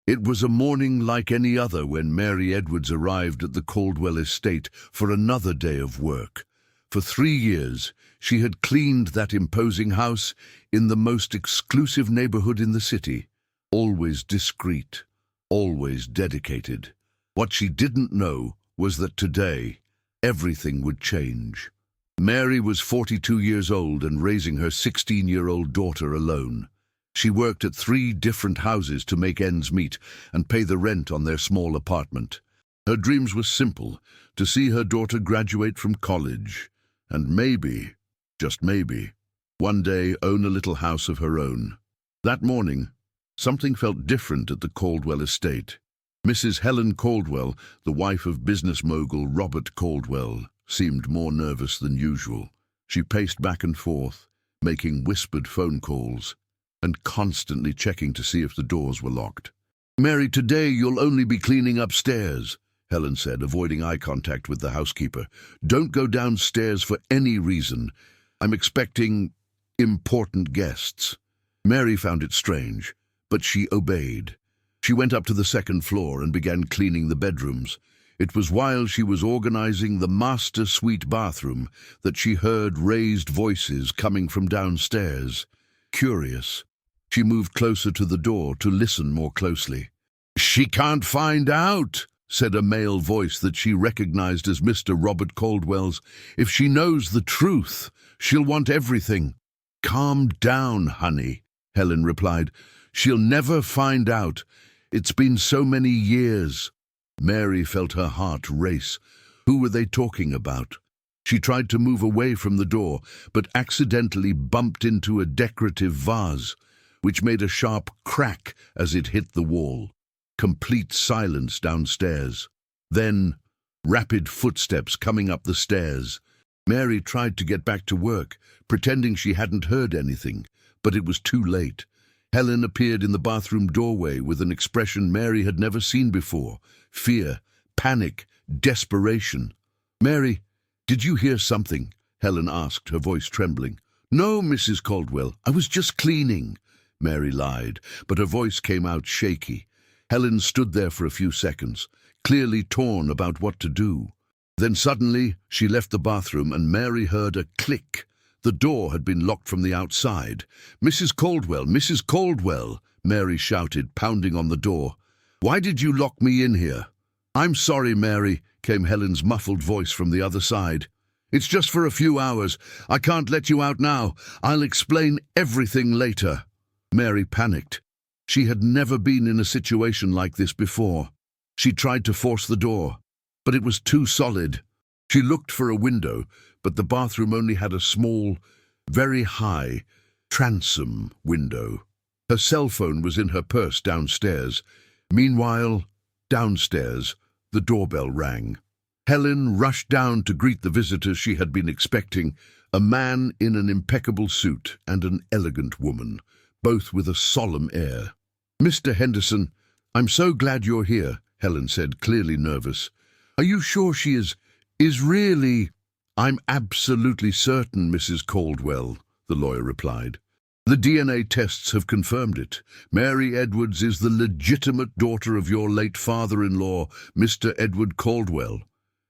It was a morning like any other when Mary Edwards arrived at the Caldwell estate for another day of work. For 3 years, she had cleaned that imposing house in the most exclusive neighborhood in the city, always discreet, always dedicated. What she didn't know was that today, everything would change. Mary was 42 years old and raising her 16-year-old daughter alone. She worked at 3 different houses to make ends meet and pay the rent on their small apartment. Her dreams were simple: to see her daughter graduate from college, and maybe, just maybe, one day own a little house of her own. That morning, something felt different at the Caldwell estate. Mrs. Helen Caldwell, the wife of business mogul Robert Caldwell, seemed more nervous than usual. She paced back and forth, making whispered phone calls, and constantly checking to see if the doors were locked. "Mary, today you'll only be cleaning upstairs," Helen said, avoiding eye contact with the housekeeper. "Don't go downstairs for any reason. I'm expecting important guests." Mary found it strange, but she obeyed. She went up to the 2nd floor and began cleaning the bedrooms. It was while she was organizing the master suite bathroom that she heard raised voices coming from downstairs. Curious, she moved closer to the door to listen more closely. "She can't find out," said a male voice that she recognized as Mr. Robert Caldwell's. "If she knows the truth, she'll want everything." "Calm down, honey," Helen replied. "She'll never find out. It's been so many years." Mary felt her heart race. Who were they talking about? She tried to move away from the door, but accidentally bumped into a decorative vase, which made a sharp crack as it hit the wall. Complete silence downstairs. Then, rapid footsteps coming up the stairs. Mary tried to get back to work, pretending she hadn't heard anything, but it was too late. Helen appeared in the bathroom doorway with an expression Mary had never seen before: fear, panic, desperation. "Mary, did you hear something?" Helen asked, her voice trembling. "No, Mrs. Caldwell, I was just cleaning," Mary lied, but her voice came out shaky. Helen stood there for a few seconds, clearly torn about what to do. Then suddenly she left the bathroom and Mary heard a click. The door had been locked from the outside. "Mrs. Caldwell, Mrs. Caldwell," Mary shouted, pounding on the door. "Why did you lock me in here?" "I'm sorry, Mary," came Helen's muffled voice from the other side. "It's just for a few hours. I can't let you out now. I'll explain everything later." Mary panicked. She had never been in a situation like this before. She tried to force the door, but it was too solid. She looked for a window, but the bathroom only had a small, very high, transom window. Her cell phone was in her purse downstairs. Meanwhile, downstairs, the doorbell rang. Helen rushed down to greet the visitor she had been expecting, a man in an impeccable suit and an elegant woman, both with a solemn air. "Mr. Henderson, I'm so glad you're here," Helen said, clearly nervous. "Are you sure she is really—" "I'm absolutely certain, Mrs. Caldwell," the lawyer replied. "The DNA tests have confirmed it. Mary Edwards is the legitimate daughter of your late father-in-law, Mr. Edward Caldwell.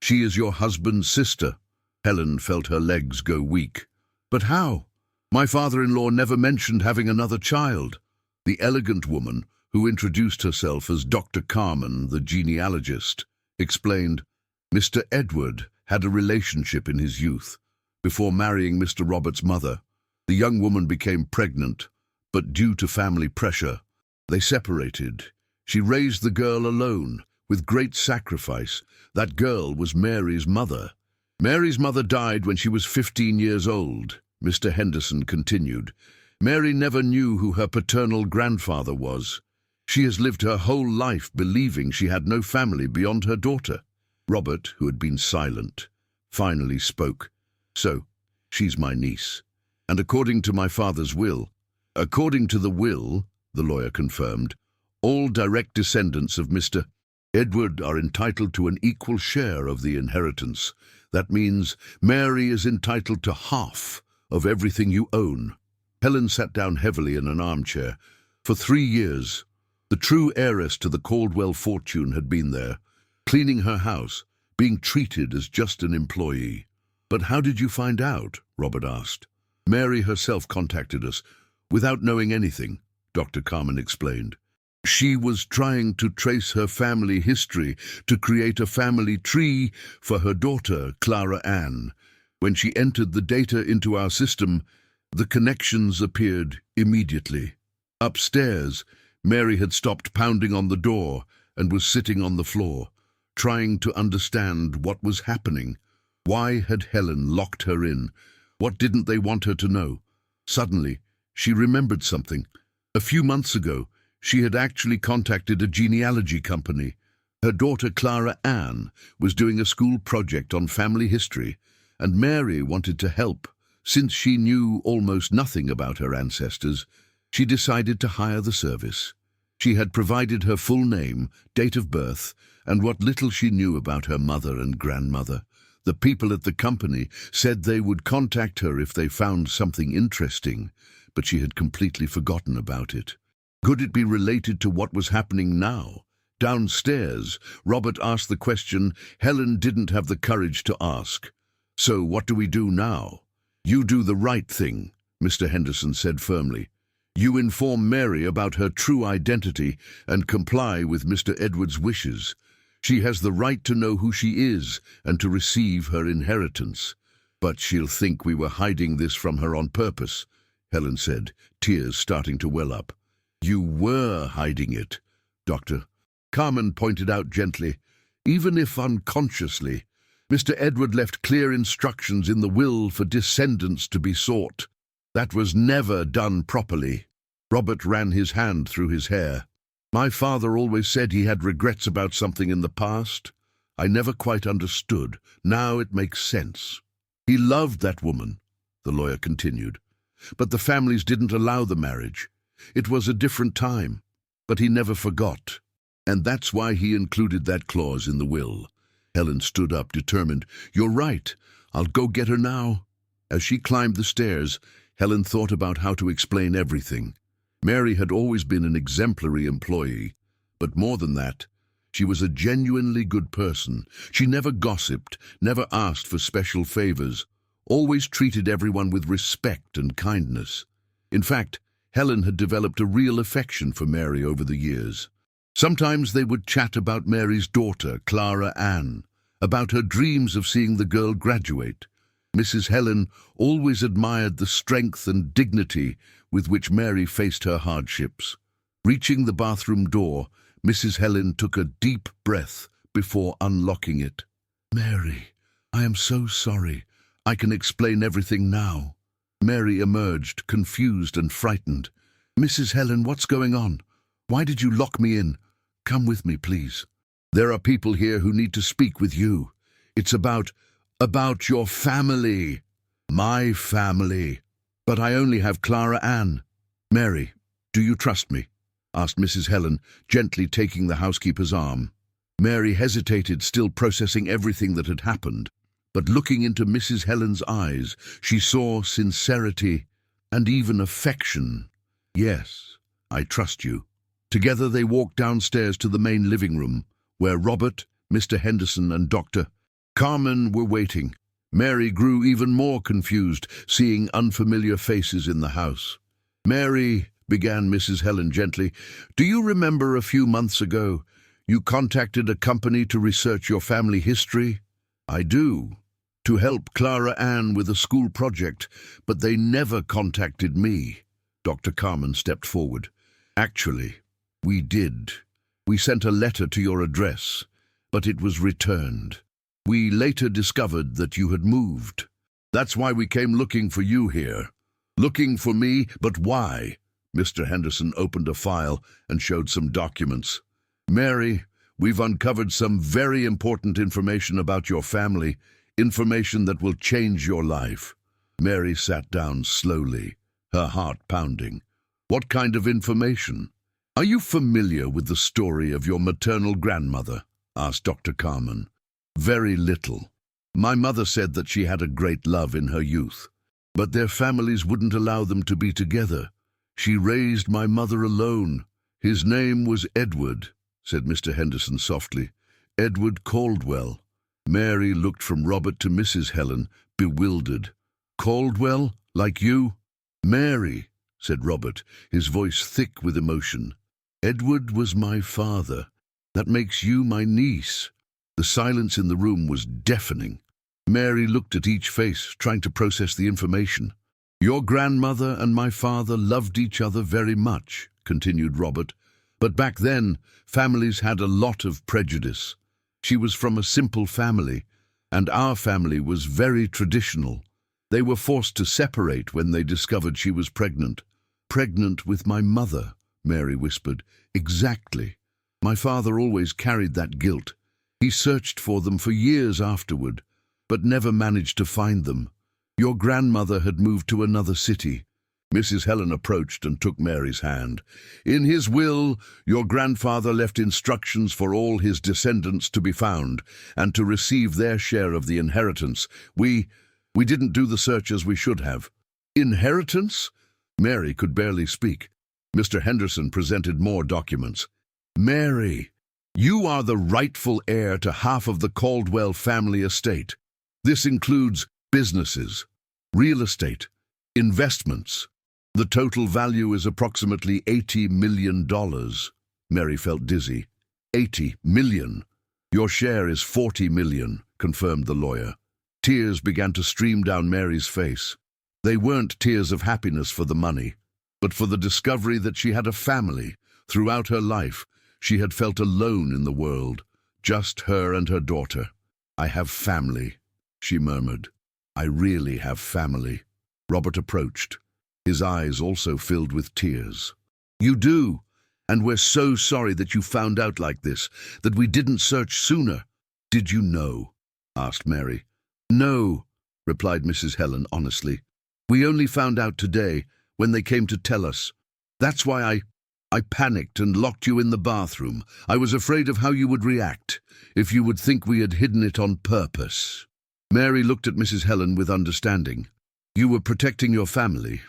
She is your husband's sister." Helen felt her legs go weak. "But how? My father-in-law never mentioned having another child." The elegant woman, who introduced herself as Dr. Carmen, the genealogist, explained, "Mr. Edward had a relationship in his youth. Before marrying Mr. Robert's mother, the young woman became pregnant, but due to family pressure, they separated. She raised the girl alone, with great sacrifice. That girl was Mary's mother. Mary's mother died when she was 15 years old," Mr. Henderson continued. "Mary never knew who her paternal grandfather was. She has lived her whole life believing she had no family beyond her daughter." Robert, who had been silent, finally spoke. "So, she's my niece. And according to my father's will—" "According to the will," the lawyer confirmed, "all direct descendants of Mr. Edward are entitled to an equal share of the inheritance. That means Mary is entitled to half of everything you own." Helen sat down heavily in an armchair. For 3 years, The true heiress to the Caldwell fortune had been there, cleaning her house, being treated as just an employee. "But how did you find out?" Robert asked. "Mary herself contacted us, without knowing anything," Dr. Carmen explained. "She was trying to trace her family history, to create a family tree for her daughter, Clara Ann. When she entered the data into our system, the connections appeared immediately. Upstairs, Mary had stopped pounding on the door and was sitting on the floor, trying to understand what was happening. Why had Helen locked her in? What didn't they want her to know? Suddenly, she remembered something. A few months ago, she had actually contacted a genealogy company. Her daughter Clara Ann was doing a school project on family history, and Mary wanted to help. Since she knew almost nothing about her ancestors, she decided to hire the service. She had provided her full name, date of birth, and what little she knew about her mother and grandmother. The people at the company said they would contact her if they found something interesting, but she had completely forgotten about it. Could it be related to what was happening now? Downstairs, Robert asked the question Helen didn't have the courage to ask. "So what do we do now?" "You do the right thing," Mr. Henderson said firmly. "You inform Mary about her true identity and comply with Mr. Edwards' wishes. She has the right to know who she is and to receive her inheritance." "But she'll think we were hiding this from her on purpose," Helen said, tears starting to well up. "You were hiding it," Dr. Carmen pointed out gently. "Even if unconsciously, Mr. Edward left clear instructions in the will for descendants to be sought. That was never done properly." Robert ran his hand through his hair. "My father always said he had regrets about something in the past. I never quite understood. Now it makes sense. He loved that woman," the lawyer continued, "but the families didn't allow the marriage. It was a different time, but he never forgot. And that's why he included that clause in the will." Helen stood up, determined. "You're right. I'll go get her now." As she climbed the stairs, Helen thought about how to explain everything. Mary had always been an exemplary employee, but more than that, she was a genuinely good person. She never gossiped, never asked for special favors, always treated everyone with respect and kindness. In fact, Helen had developed a real affection for Mary over the years. Sometimes they would chat about Mary's daughter, Clara Ann, about her dreams of seeing the girl graduate. Mrs. Helen always admired the strength and dignity with which Mary faced her hardships. Reaching the bathroom door, Mrs. Helen took a deep breath before unlocking it. "Mary, I am so sorry. I can explain everything now." Mary emerged, confused and frightened. "Mrs. Helen, what's going on? Why did you lock me in? Come with me, please. There are people here who need to speak with you. It's about your family." "My family. But I only have Clara Ann." "Mary, do you trust me?" asked Mrs. Helen, gently taking the housekeeper's arm. Mary hesitated, still processing everything that had happened. But looking into Mrs. Helen's eyes, she saw sincerity and even affection. "Yes, I trust you." Together they walked downstairs to the main living room, where Robert, Mr. Henderson and Dr. Carmen were waiting. Mary grew even more confused, seeing unfamiliar faces in the house. "Mary," began Mrs. Helen gently, "do you remember a few months ago you contacted a company to research your family history?" "I do. To help Clara Ann with a school project, but they never contacted me." Dr. Carmen stepped forward. "Actually, we did. We sent a letter to your address, but it was returned. We later discovered that you had moved. That's why we came looking for you here." "Looking for me? But why?" Mr. Henderson opened a file and showed some documents. "Mary, we've uncovered some very important information about your family, information that will change your life." Mary sat down slowly, her heart pounding. "What kind of information?" "Are you familiar with the story of your maternal grandmother?" asked Dr. Carmen. "Very little. My mother said that she had a great love in her youth, but their families wouldn't allow them to be together. She raised my mother alone. His name was Edward, said Mr. Henderson softly. Edward Caldwell. Mary looked from Robert to Mrs. Helen, bewildered. Caldwell? Like you? Mary, said Robert, his voice thick with emotion. Edward was my father. That makes you my niece. The silence in the room was deafening. Mary looked at each face, trying to process the information. Your grandmother and my father loved each other very much, continued Robert. But back then, families had a lot of prejudice. She was from a simple family, and our family was very traditional. They were forced to separate when they discovered she was pregnant. Pregnant with my mother, Mary whispered. Exactly. My father always carried that guilt. He searched for them for years afterward, but never managed to find them. Your grandmother had moved to another city. Mrs. Helen approached and took Mary's hand. In his will, your grandfather left instructions for all his descendants to be found and to receive their share of the inheritance. We didn't do the search as we should have. Inheritance? Mary could barely speak. Mr. Henderson presented more documents. Mary, you are the rightful heir to half of the Caldwell family estate. This includes businesses, real estate, investments. The total value is approximately $80 million. Mary felt dizzy. 80 million. Your share is 40 million, confirmed the lawyer. Tears began to stream down Mary's face. They weren't tears of happiness for the money, but for the discovery that she had a family. Throughout her life, she had felt alone in the world, just her and her daughter. I have family, she murmured. I really have family. Robert approached. His eyes also filled with tears. You do, and we're so sorry that you found out like this, that we didn't search sooner. Did you know? Asked Mary. No, replied Mrs. Helen honestly. We only found out today, when they came to tell us. That's why I panicked and locked you in the bathroom. I was afraid of how you would react, if you would think we had hidden it on purpose. Mary looked at Mrs. Helen with understanding. You were protecting your family.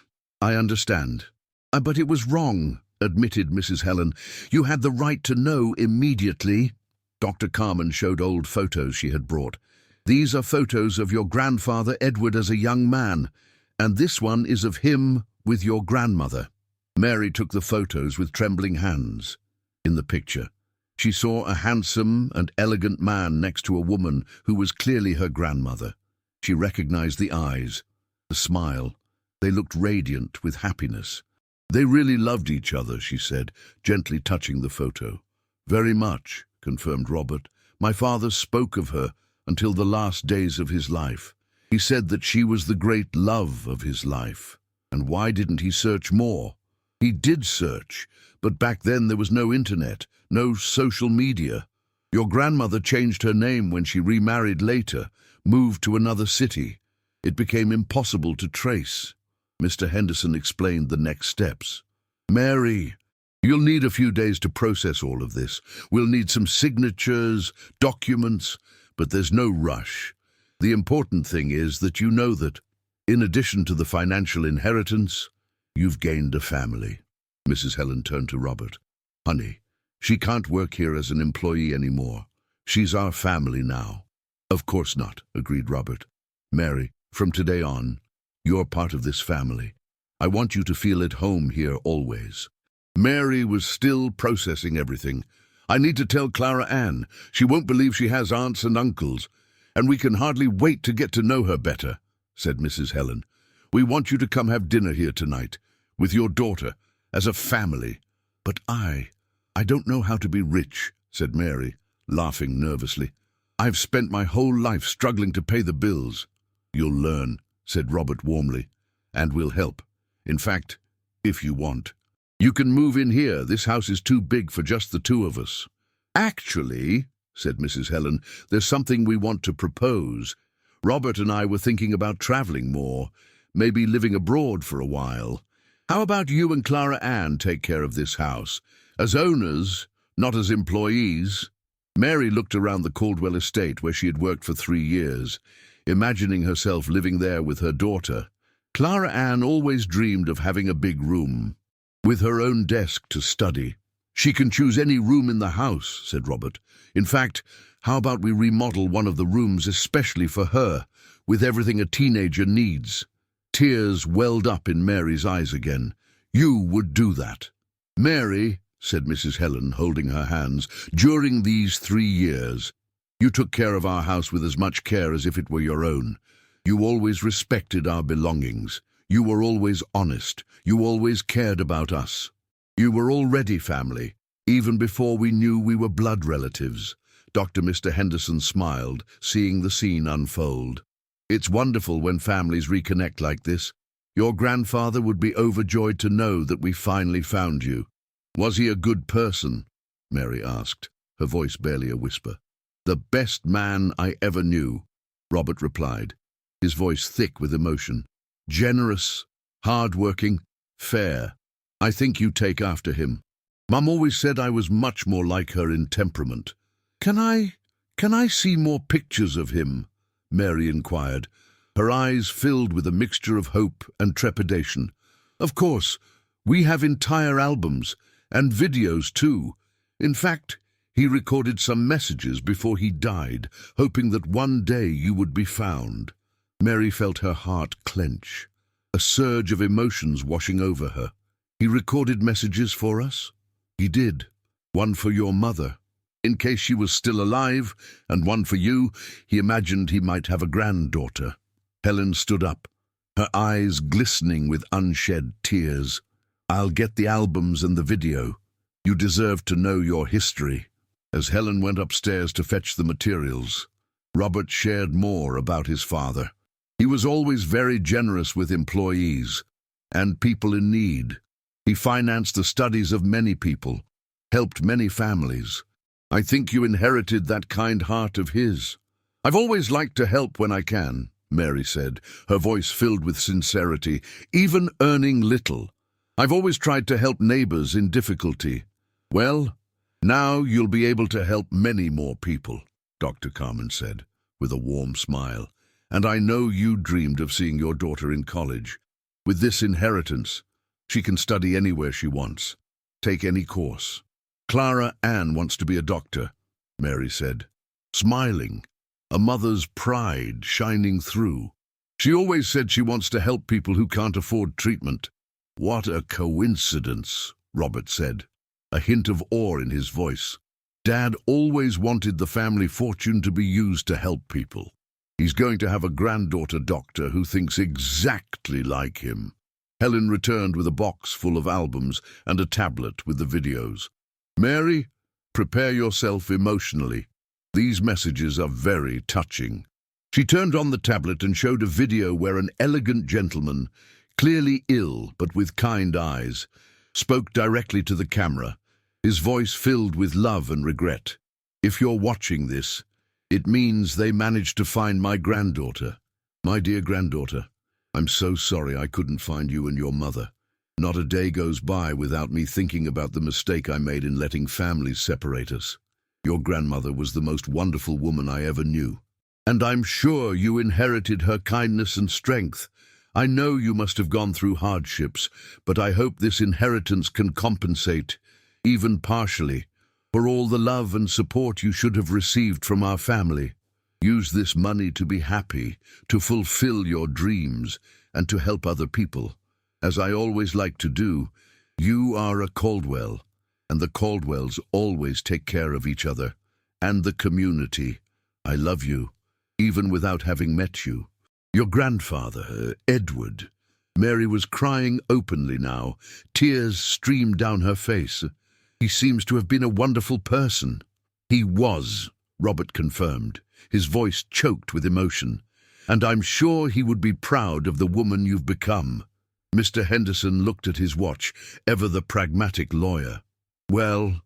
I understand. But it was wrong, admitted Mrs. Helen. You had the right to know immediately. Dr. Carmen showed old photos she had brought. These are photos of your grandfather Edward as a young man, and this one is of him with your grandmother. Mary took the photos with trembling hands. In the picture, she saw a handsome and elegant man next to a woman who was clearly her grandmother. She recognized the eyes, the smile. They looked radiant with happiness. They really loved each other, she said, gently touching the photo. Very much, confirmed Robert. My father spoke of her until the last days of his life. He said that she was the great love of his life. And why didn't he search more? He did search, but back then there was no internet, no social media. Your grandmother changed her name when she remarried later, moved to another city. It became impossible to trace. Mr. Henderson explained the next steps. Mary, you'll need a few days to process all of this. We'll need some signatures, documents, but there's no rush. The important thing is that you know that, in addition to the financial inheritance, you've gained a family. Mrs. Helen turned to Robert. Honey, she can't work here as an employee anymore. She's our family now. Of course not, agreed Robert. Mary, from today on, you're part of this family. I want you to feel at home here always. Mary was still processing everything. I need to tell Clara Ann. She won't believe she has aunts and uncles, and we can hardly wait to get to know her better, said Mrs. Helen. We want you to come have dinner here tonight, with your daughter, as a family. But I don't know how to be rich, said Mary, laughing nervously. I've spent my whole life struggling to pay the bills. You'll learn, said Robert warmly, and we'll help. In fact, if you want. You can move in here. This house is too big for just the two of us. Actually, said Mrs. Helen, there's something we want to propose. Robert and I were thinking about traveling more, maybe living abroad for a while. How about you and Clara Ann take care of this house? As owners, not as employees. Mary looked around the Caldwell estate where she had worked for 3 years, imagining herself living there with her daughter. Clara Ann always dreamed of having a big room, with her own desk to study. She can choose any room in the house, said Robert. In fact, how about we remodel one of the rooms especially for her, with everything a teenager needs? Tears welled up in Mary's eyes again. You would do that. Mary, said Mrs. Helen, holding her hands, during these 3 years, you took care of our house with as much care as if it were your own. You always respected our belongings. You were always honest. You always cared about us. You were already family, even before we knew we were blood relatives. Mr. Henderson smiled, seeing the scene unfold. It's wonderful when families reconnect like this. Your grandfather would be overjoyed to know that we finally found you. Was he a good person? Mary asked, her voice barely a whisper. The best man I ever knew, Robert replied, his voice thick with emotion. Generous, hard-working, fair. I think you take after him. Mum always said I was much more like her in temperament. Can I see more pictures of him? Mary inquired, her eyes filled with a mixture of hope and trepidation. Of course, we have entire albums, and videos too. In fact, he recorded some messages before he died, hoping that one day you would be found. Mary felt her heart clench, a surge of emotions washing over her. He recorded messages for us? He did. One for your mother, in case she was still alive, and one for you. He imagined he might have a granddaughter. Helen stood up, her eyes glistening with unshed tears. I'll get the albums and the video. You deserve to know your history. As Helen went upstairs to fetch the materials, Robert shared more about his father. He was always very generous with employees and people in need. He financed the studies of many people, helped many families. I think you inherited that kind heart of his. I've always liked to help when I can, Mary said, her voice filled with sincerity, even earning little. I've always tried to help neighbors in difficulty. Well, now you'll be able to help many more people, Dr. Carmen said, with a warm smile. And I know you dreamed of seeing your daughter in college. With this inheritance, she can study anywhere she wants, take any course. Clara Ann wants to be a doctor, Mary said, smiling, a mother's pride shining through. She always said she wants to help people who can't afford treatment. What a coincidence, Robert said, a hint of awe in his voice. Dad always wanted the family fortune to be used to help people. He's going to have a granddaughter doctor who thinks exactly like him. Helen returned with a box full of albums and a tablet with the videos. Mary, prepare yourself emotionally. These messages are very touching. She turned on the tablet and showed a video where an elegant gentleman, clearly ill but with kind eyes, spoke directly to the camera, his voice filled with love and regret. If you're watching this, it means they managed to find my granddaughter. My dear granddaughter, I'm so sorry I couldn't find you and your mother. Not a day goes by without me thinking about the mistake I made in letting families separate us. Your grandmother was the most wonderful woman I ever knew. And I'm sure you inherited her kindness and strength. I know you must have gone through hardships, but I hope this inheritance can compensate, even partially, for all the love and support you should have received from our family. Use this money to be happy, to fulfill your dreams, and to help other people. As I always like to do, you are a Caldwell, and the Caldwells always take care of each other, and the community. I love you, even without having met you. Your grandfather, Edward. Mary was crying openly now. Tears streamed down her face. He seems to have been a wonderful person. He was, Robert confirmed, his voice choked with emotion. And I'm sure he would be proud of the woman you've become. Mr. Henderson looked at his watch, ever the pragmatic lawyer. Well,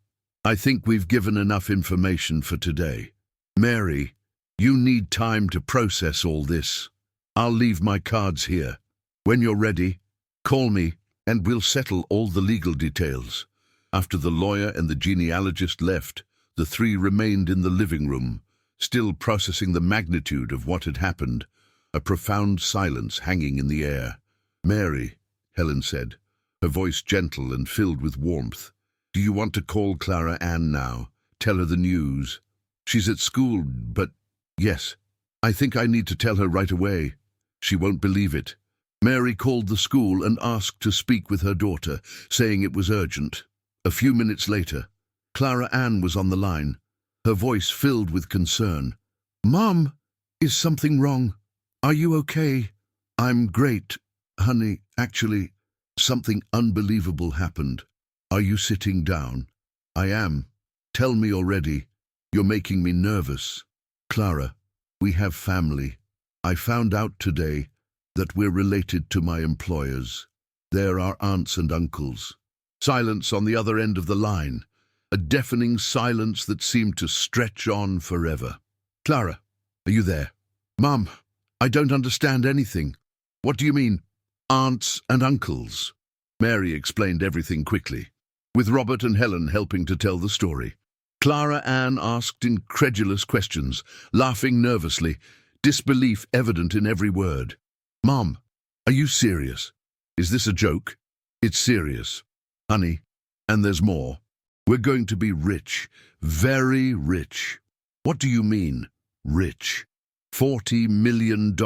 I think we've given enough information for today. Mary, you need time to process all this. I'll leave my cards here. When you're ready, call me and we'll settle all the legal details. After the lawyer and the genealogist left, the three remained in the living room, still processing the magnitude of what had happened, a profound silence hanging in the air. Mary, Helen said, her voice gentle and filled with warmth, Do you want to call Clara Ann now? Tell her the news. She's at school, but yes. I think I need to tell her right away. She won't believe it. Mary called the school and asked to speak with her daughter, saying it was urgent. A few minutes later, Clara Ann was on the line, her voice filled with concern. "Mom, is something wrong? Are you okay?" "I'm great, honey. Actually, something unbelievable happened. Are you sitting down?" "I am. Tell me already. You're making me nervous." "Clara, we have family. I found out today that we're related to my employers. They're our aunts and uncles." Silence on the other end of the line, a deafening silence that seemed to stretch on forever. "Clara, are you there?" "Mom, I don't understand anything." "What do you mean, aunts and uncles?" Mary explained everything quickly, with Robert and Helen helping to tell the story. Clara Ann asked incredulous questions, laughing nervously, disbelief evident in every word. "Mom, are you serious? Is this a joke?" "It's serious, honey, and there's more. We're going to be rich, very rich." "What do you mean, rich?" $40 million.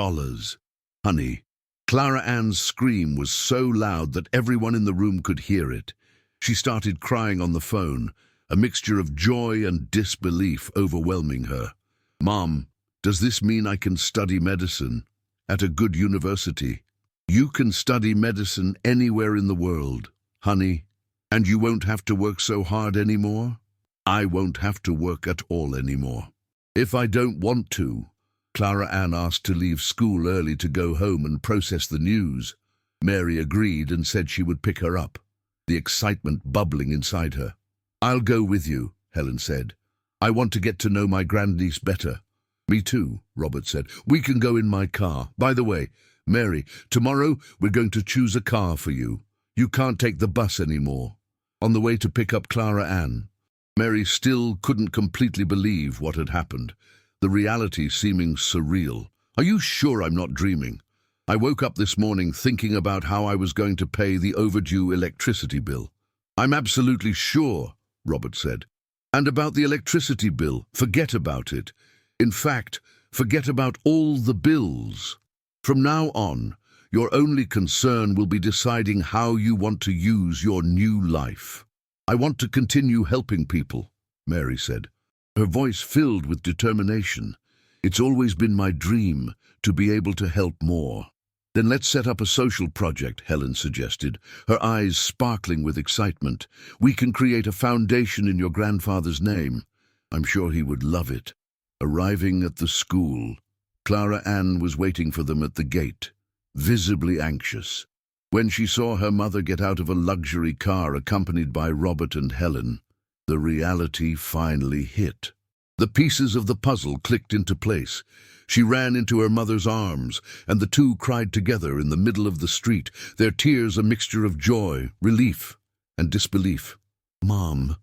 Honey, Clara Ann's scream was so loud that everyone in the room could hear it. She started crying on the phone, a mixture of joy and disbelief overwhelming her. "Mom, does this mean I can study medicine at a good university?" "You can study medicine anywhere in the world, honey, and you won't have to work so hard anymore." "I won't have to work at all anymore." "If I don't want to." Clara Ann asked to leave school early to go home and process the news. Mary agreed and said she would pick her up, the excitement bubbling inside her. "I'll go with you," Helen said. "I want to get to know my grandniece better." "Me too," Robert said. "We can go in my car. By the way, Mary, tomorrow we're going to choose a car for you. You can't take the bus anymore." On the way to pick up Clara Ann, Mary still couldn't completely believe what had happened, the reality seeming surreal. "Are you sure I'm not dreaming? I woke up this morning thinking about how I was going to pay the overdue electricity bill." "I'm absolutely sure," Robert said. "And about the electricity bill, forget about it. In fact, forget about all the bills. From now on, your only concern will be deciding how you want to use your new life." "I want to continue helping people," Mary said, her voice filled with determination. "It's always been my dream to be able to help more." "Then let's set up a social project," Helen suggested, her eyes sparkling with excitement. "We can create a foundation in your grandfather's name. I'm sure he would love it." Arriving at the school, Clara Ann was waiting for them at the gate, visibly anxious. When she saw her mother get out of a luxury car accompanied by Robert and Helen, the reality finally hit. The pieces of the puzzle clicked into place. She ran into her mother's arms, and the two cried together in the middle of the street, their tears a mixture of joy, relief, and disbelief. "Mom,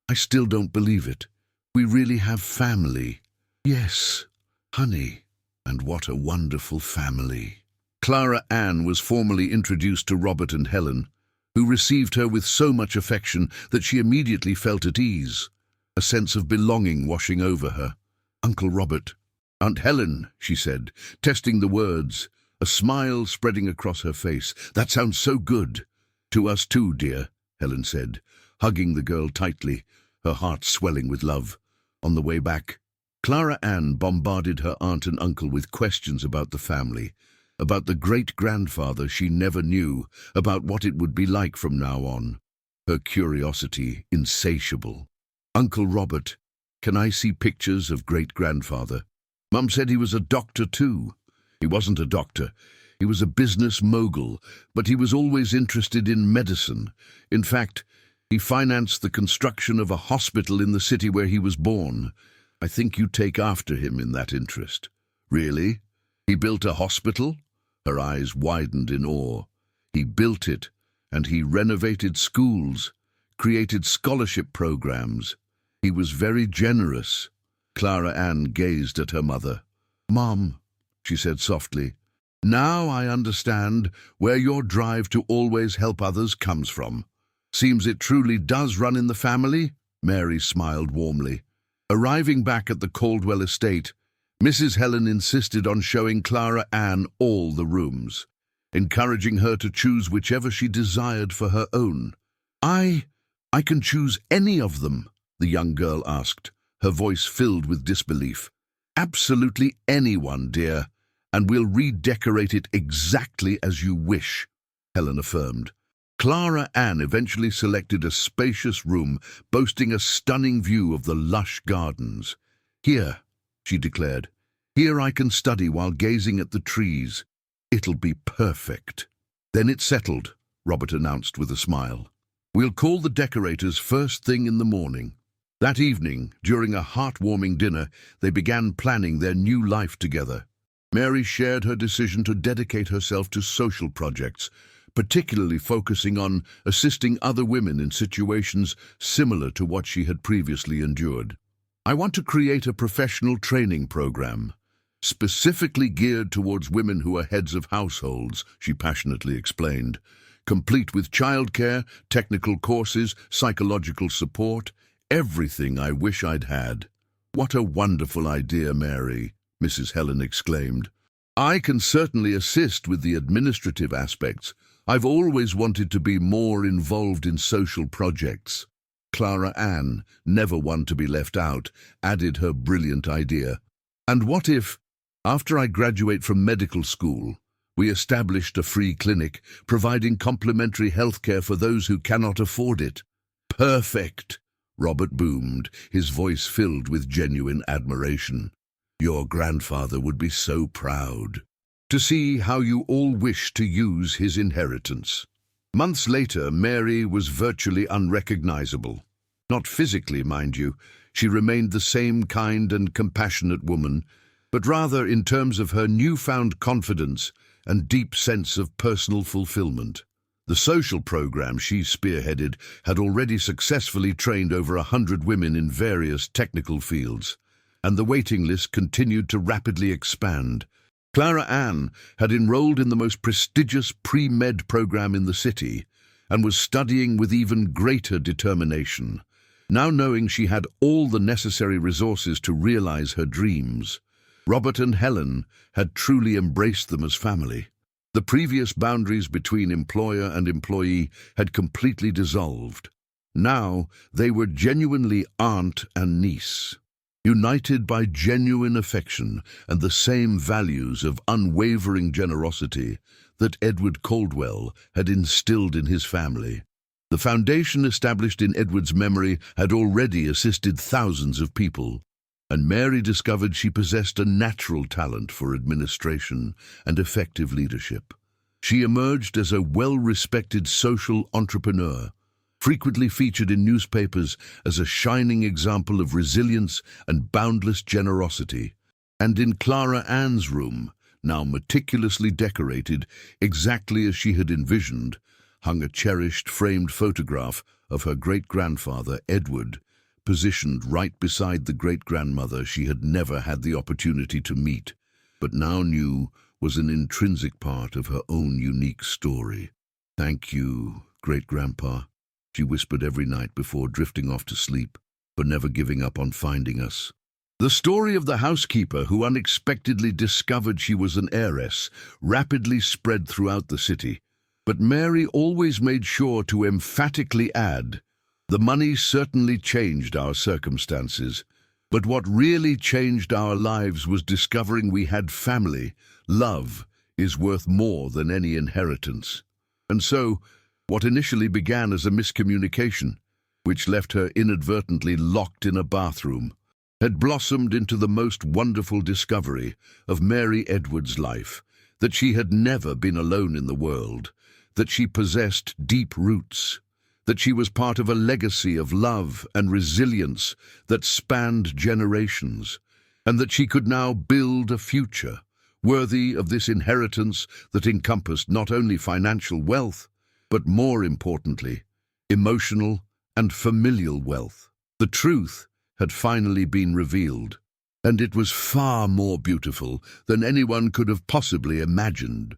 I still don't believe it. We really have family." "Yes, honey, and what a wonderful family." Clara Ann was formally introduced to Robert and Helen, who received her with so much affection that she immediately felt at ease, a sense of belonging washing over her. "Uncle Robert, Aunt Helen," she said, testing the words, a smile spreading across her face. "That sounds so good." "To us too, dear," Helen said, hugging the girl tightly, her heart swelling with love. On the way back, Clara Ann bombarded her aunt and uncle with questions about the family, about the great-grandfather she never knew, about what it would be like from now on, her curiosity insatiable. "Uncle Robert, can I see pictures of great-grandfather? Mum said he was a doctor too." "He wasn't a doctor. He was a business mogul, but he was always interested in medicine. In fact, he financed the construction of a hospital in the city where he was born. I think you take after him in that interest." "Really? He built a hospital?" Her eyes widened in awe. "He built it, and he renovated schools, created scholarship programs. He was very generous." Clara Ann gazed at her mother. "Mom," she said softly, "now I understand where your drive to always help others comes from. Seems it truly does run in the family, Mary smiled warmly. Arriving back at the Caldwell estate, Mrs. Helen insisted on showing Clara Ann all the rooms, encouraging her to choose whichever she desired for her own. I can choose any of them, the young girl asked, her voice filled with disbelief. Absolutely anyone, dear, and we'll redecorate it exactly as you wish, Helen affirmed. Clara Ann eventually selected a spacious room boasting a stunning view of the lush gardens. Here, she declared, here I can study while gazing at the trees. It'll be perfect. Then it's settled, Robert announced with a smile. We'll call the decorators first thing in the morning. That evening, during a heartwarming dinner, they began planning their new life together. Mary shared her decision to dedicate herself to social projects, particularly focusing on assisting other women in situations similar to what she had previously endured. I want to create a professional training program, specifically geared towards women who are heads of households, she passionately explained, complete with childcare, technical courses, psychological support, everything I wish I'd had. What a wonderful idea, Mary, Mrs. Helen exclaimed. I can certainly assist with the administrative aspects. I've always wanted to be more involved in social projects. Clara Ann, never one to be left out, added her brilliant idea. And what if, after I graduate from medical school, we established a free clinic providing complimentary health care for those who cannot afford it? Perfect, Robert boomed, his voice filled with genuine admiration. Your grandfather would be so proud to see how you all wish to use his inheritance. Months later, Mary was virtually unrecognizable. Not physically, mind you. She remained the same kind and compassionate woman, but rather in terms of her newfound confidence and deep sense of personal fulfillment. The social program she spearheaded had already successfully trained over 100 women in various technical fields, and the waiting list continued to rapidly expand. Clara Ann had enrolled in the most prestigious pre-med program in the city and was studying with even greater determination. Now knowing she had all the necessary resources to realize her dreams, Robert and Helen had truly embraced them as family. The previous boundaries between employer and employee had completely dissolved. Now they were genuinely aunt and niece, united by genuine affection and the same values of unwavering generosity that Edward Caldwell had instilled in his family. The foundation established in Edward's memory had already assisted thousands of people, and Mary discovered she possessed a natural talent for administration and effective leadership. She emerged as a well-respected social entrepreneur, frequently featured in newspapers as a shining example of resilience and boundless generosity. And in Clara Ann's room, now meticulously decorated exactly as she had envisioned, hung a cherished framed photograph of her great-grandfather, Edward, positioned right beside the great-grandmother she had never had the opportunity to meet, but now knew was an intrinsic part of her own unique story. Thank you, great-grandpa, she whispered every night before drifting off to sleep, for never giving up on finding us. The story of the housekeeper who unexpectedly discovered she was an heiress rapidly spread throughout the city, but Mary always made sure to emphatically add, the money certainly changed our circumstances, but what really changed our lives was discovering we had family. Love is worth more than any inheritance. And so, what initially began as a miscommunication, which left her inadvertently locked in a bathroom, had blossomed into the most wonderful discovery of Mary Edwards' life, that she had never been alone in the world, that she possessed deep roots, that she was part of a legacy of love and resilience that spanned generations, and that she could now build a future worthy of this inheritance that encompassed not only financial wealth, but more importantly, emotional and familial wealth. The truth had finally been revealed, and it was far more beautiful than anyone could have possibly imagined.